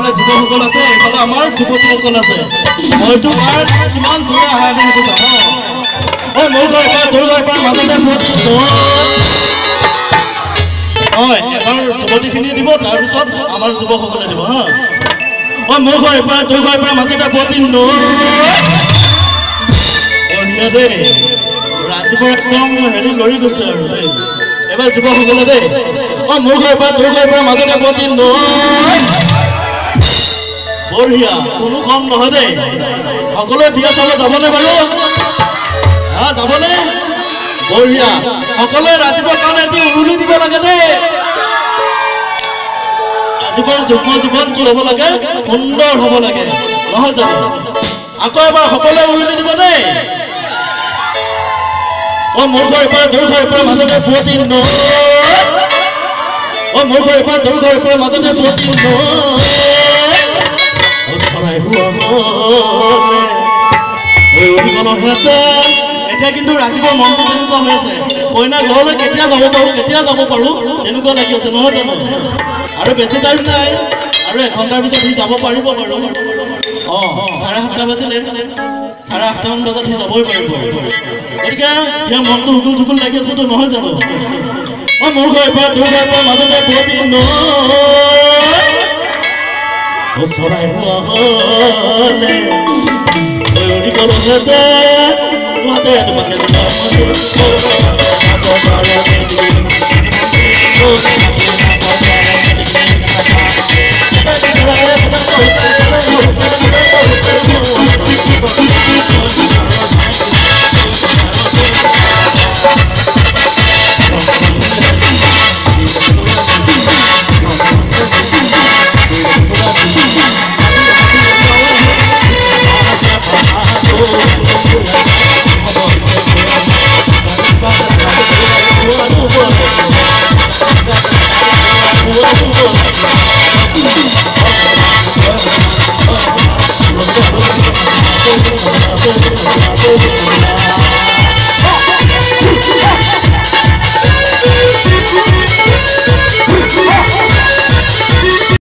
এইফালে যুৱকসকল আছে এইফালে আমাৰ যুৱতীসকল আছে হয়তো কাৰ কিমান দূৰে আহে আমি সেইটো চাম মোৰ ঘৰ এবাৰ তোৰ ঘৰ এবাৰ মাজতে হয় এবাৰ যুৱতীখিনিয়ে দিব তাৰপিছত আমাৰ যুৱকসকলে দিব হা মোৰ ঘৰ এবাৰ তোৰ ঘৰ এবাৰ মাজতে পুৱতি দেই ৰাজীৱৰ একদম হেৰি লৰি গৈছে আৰু দেই এবাৰ যুৱকসকলে দেই মোৰ ঘৰ এবাৰ তোৰ ঘৰ এবাৰ মাজতে পুৱতি বঢ়িয়া কোনো কম নহয় দেই সকলোৱে বিয়া চাব যাবনে বাৰু হা যাবনে বঢ়িয়া সকলোৱে ৰাজীৱৰ কাৰণে এটি উৰুলি দিব লাগে দেই ৰাজীৱৰ যুগ্ম জীৱন কি হ'ব লাগে সুন্দৰ হ'ব লাগে নহয় জানো আকৌ এবাৰ সকলোৱে উৰুলি দিব দেই মোৰ ঘৰ এবাৰ তোৰ ঘৰ এবাৰ মাজতে পুৱতি মোৰ ঘৰ এবাৰ তোৰ ঘৰ এবাৰ মাজতে পুৱতি চৰাই এতিয়া কিন্তু ৰাজীৱৰ মনটো তেনেকুৱা হৈ আছে কইনা ঘৰলৈ কেতিয়া যাব পাৰো তেনেকুৱা লাগি আছে নহয় জানো আৰু বেছি টাইম নাই আৰু এঘণ্টাৰ পিছত সি যাব পাৰিব বাৰু 7:30 বাজিলে 8:30মান বজাত সি যাবই পাৰিব গতিকে ইয়াৰ মনটো হুকুল ঠুকুল লাগি আছেতো নহয় জানো মোৰ ঘৰ এবাৰ তোৰ ঘৰ এবাৰ মাজতে পুৱতি চৰাই তোমাকে